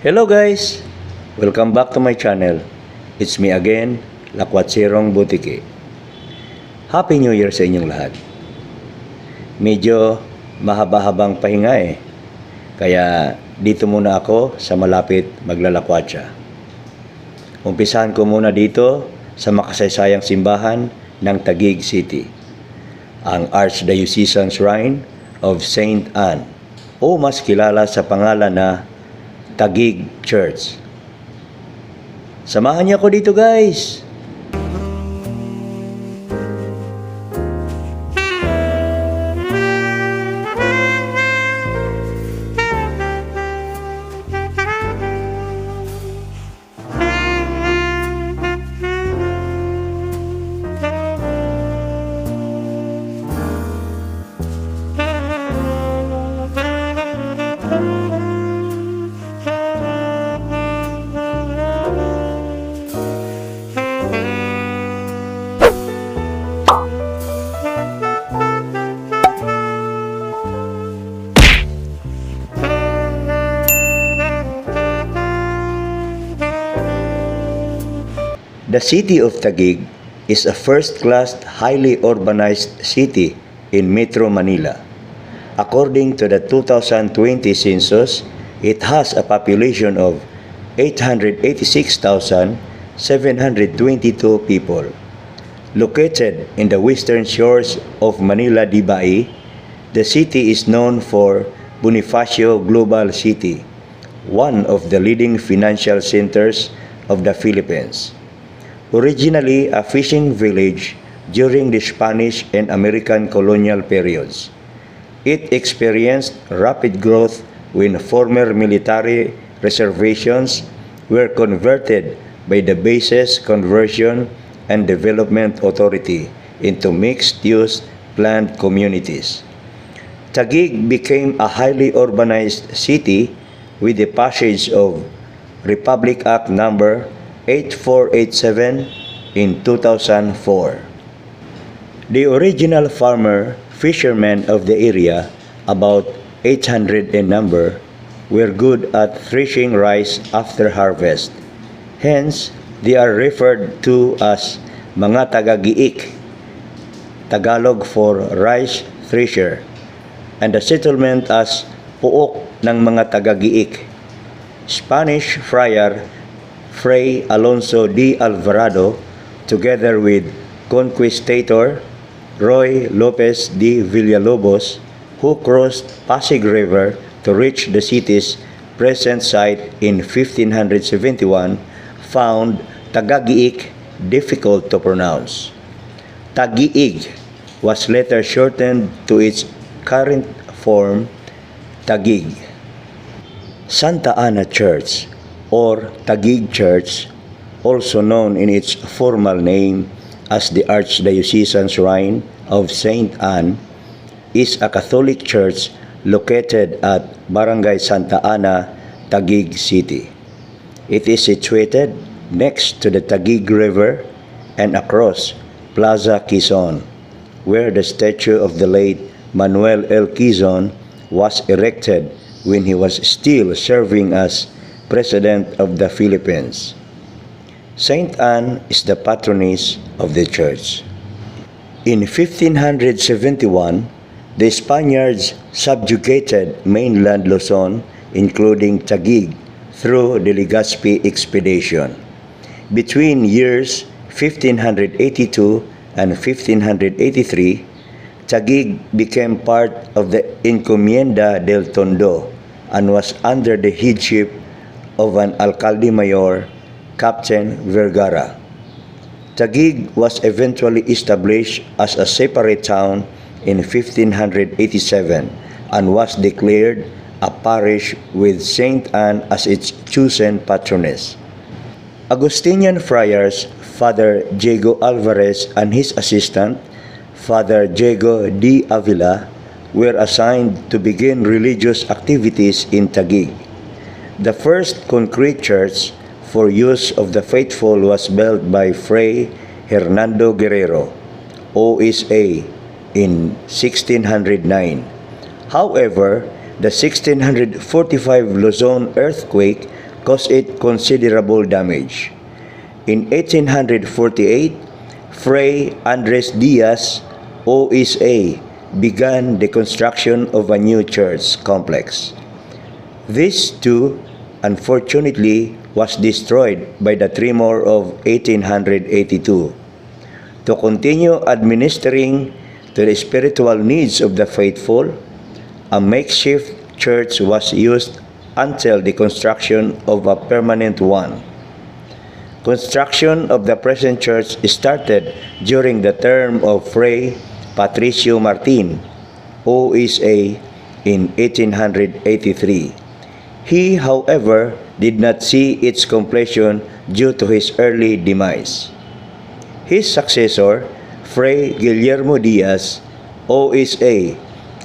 Hello guys! Welcome back to my channel. It's me again, Lakwatsirong Butiki. Happy New Year sa inyong lahat. Medyo mahaba-habang pahinga kaya dito muna ako sa malapit maglalakwatsa. Umpisahan ko muna dito sa makasaysayang simbahan ng Taguig City, ang Archdiocesan Shrine of Saint Anne, o mas kilala sa pangalan na Taguig Church. Samahan niyo ako dito guys! The city of Taguig is a first-class, highly urbanized city in Metro Manila. According to the 2020 census, it has a population of 886,722 people. Located in the western shores of Manila Bay, the city is known for Bonifacio Global City, one of the leading financial centers of the Philippines. Originally a fishing village during the Spanish and American colonial periods, it experienced rapid growth when former military reservations were converted by the Bases Conversion and Development Authority into mixed-use planned communities. Taguig became a highly urbanized city with the passage of Republic Act No. 8487 in 2004. The original farmer, fishermen of the area, about 800 in number, were good at threshing rice after harvest. Hence, they are referred to as mga taga-giik, Tagalog for rice thresher, and the settlement as puok ng mga taga-giik. Spanish friar Fray Alonso de Alvarado, together with Conquistador Roy Lopez de Villalobos, who crossed Pasig River to reach the city's present site in 1571, found Taga-giik difficult to pronounce. Tagiig was later shortened to its current form, Taguig. Santa Ana Church, or Taguig Church, also known in its formal name as the Archdiocesan Shrine of Saint Anne, is a Catholic church located at Barangay Santa Ana, Taguig City. It is situated next to the Taguig River and across Plaza Quezon, where the statue of the late Manuel L. Quezon was erected when he was still serving as President of the Philippines. Saint Anne is the patroness of the church. In 1571, the Spaniards subjugated mainland Luzon, including Taguig, through the Legazpi expedition. Between years 1582 and 1583, Taguig became part of the Encomienda del Tondo and was under the headship of an alcalde mayor, Captain Vergara. Taguig was eventually established as a separate town in 1587 and was declared a parish with Saint Anne as its chosen patroness. Augustinian friars Father Diego Alvarez and his assistant, Father Diego D. Avila, were assigned to begin religious activities in Taguig. The first concrete church for use of the faithful was built by Fray Hernando Guerrero, OSA, in 1609. However, the 1645 Luzon earthquake caused it considerable damage. In 1848, Fray Andres Diaz, OSA, began the construction of a new church complex. This too, unfortunately, was destroyed by the tremor of 1882. To continue administering to the spiritual needs of the faithful, a makeshift church was used until the construction of a permanent one. Construction of the present church started during the term of Fray Patricio Martin, OSA, in 1883. He, however, did not see its completion due to his early demise. His successor, Fray Guillermo Diaz, OSA,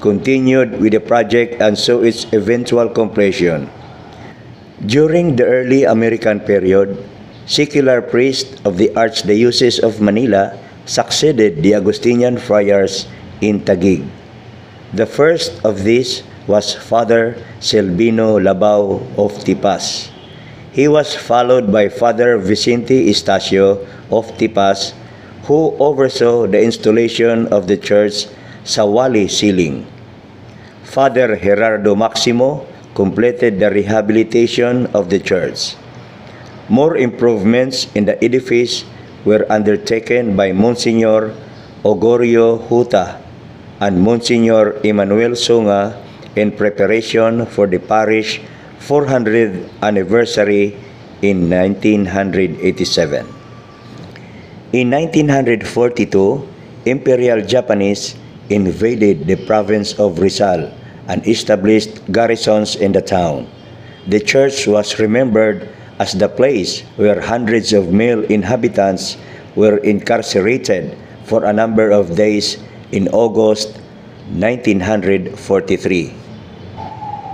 continued with the project and saw its eventual completion. During the early American period, secular priests of the Archdiocese of Manila succeeded the Augustinian friars in Taguig. The first of these was Father Silvino Labao of Tipas. He was followed by Father Vicente Estacio of Tipas, who oversaw the installation of the church sa wali ceiling. Father Gerardo Maximo completed the rehabilitation of the church. More improvements in the edifice were undertaken by Monsignor Ogorio Huta and Monsignor Emmanuel Sunga in preparation for the parish 400th anniversary in 1987. In 1942, Imperial Japanese invaded the province of Rizal and established garrisons in the town. The church was remembered as the place where hundreds of male inhabitants were incarcerated for a number of days in August 1943.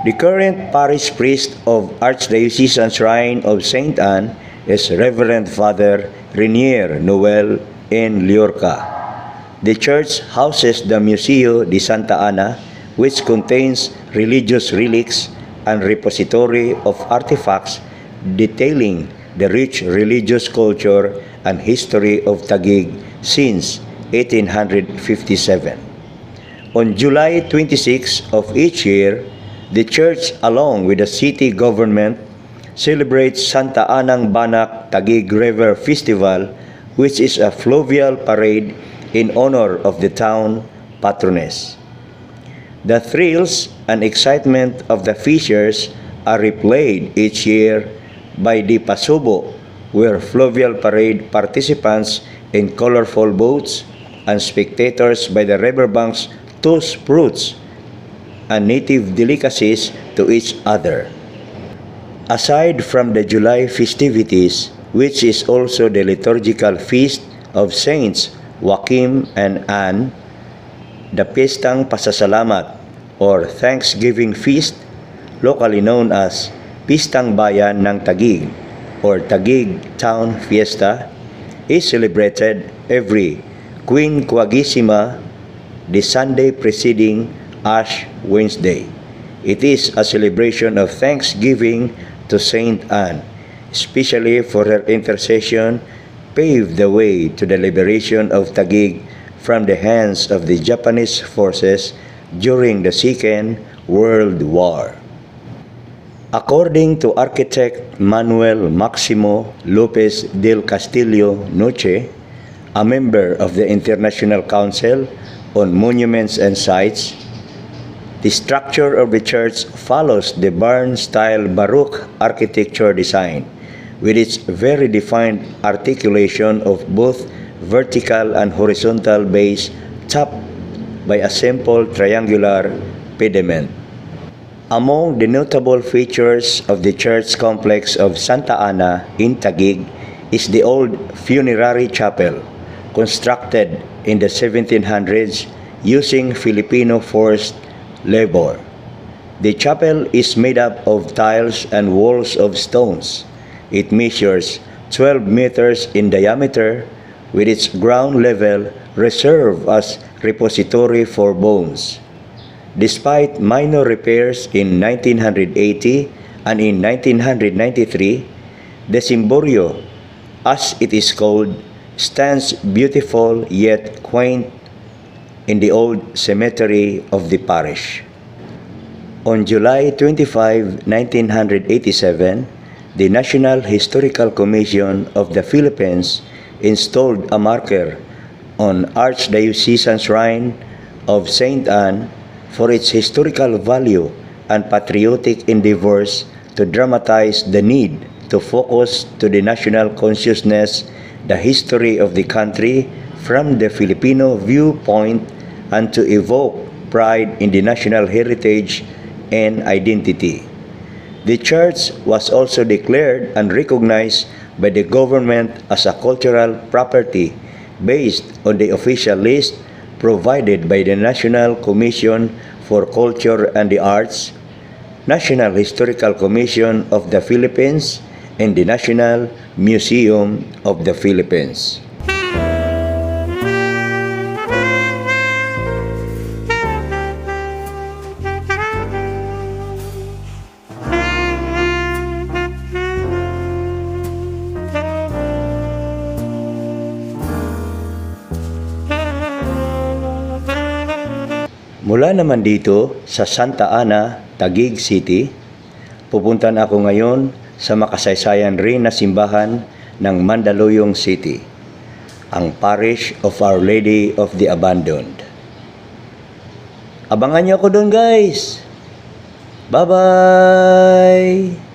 The current parish priest of Archdiocesan Shrine of St. Anne is Reverend Father Renier Noel N. Liorca. The church houses the Museo de Santa Ana, which contains religious relics and repository of artifacts detailing the rich religious culture and history of Taguig since 1857. On July 26 of each year, the church, along with the city government, celebrates Santa Anang Banak Taguig River Festival, which is a fluvial parade in honor of the town patroness. The thrills and excitement of the fishers are replayed each year by the Pasubo, where fluvial parade participants in colorful boats and spectators by the riverbanks toss fruits and native delicacies to each other. Aside from the July festivities, which is also the liturgical feast of Saints Joaquim and Anne, the Pistang Pasasalamat or Thanksgiving Feast, locally known as Pistang Bayan ng Taguig or Taguig Town Fiesta, is celebrated every Quinquagesima, the Sunday preceding Ash Wednesday. It is a celebration of thanksgiving to Saint Anne, especially for her intercession paved the way to the liberation of Taguig from the hands of the Japanese forces during the Second World War. According to architect Manuel Maximo Lopez del Castillo Noche, a member of the International Council on Monuments and Sites, the structure of the church follows the barn-style Baroque architecture design, with its very defined articulation of both vertical and horizontal base topped by a simple triangular pediment. Among the notable features of the church complex of Santa Ana in Taguig is the old funerary chapel, constructed in the 1700s using Filipino forced labor. The chapel is made up of tiles and walls of stones. It measures 12 meters in diameter, with its ground level reserved as repository for bones. Despite minor repairs in 1980, and in 1993, the Cimborrio, as it is called, stands beautiful yet quaint in the old cemetery of the parish. On July 25, 1987, the National Historical Commission of the Philippines installed a marker on Archdiocesan Shrine of Saint Anne for its historical value and patriotic endeavors to dramatize the need to focus to the national consciousness the history of the country from the Filipino viewpoint and to evoke pride in the national heritage and identity. The church was also declared and recognized by the government as a cultural property based on the official list provided by the National Commission for Culture and the Arts, National Historical Commission of the Philippines, and the National Museum of the Philippines. Mula naman dito sa Santa Ana, Taguig City, pupunta na ako ngayon sa makasaysayan rin na simbahan ng Mandaluyong City, ang Parish of Our Lady of the Abandoned. Abangan niyo ako doon, guys! Bye-bye!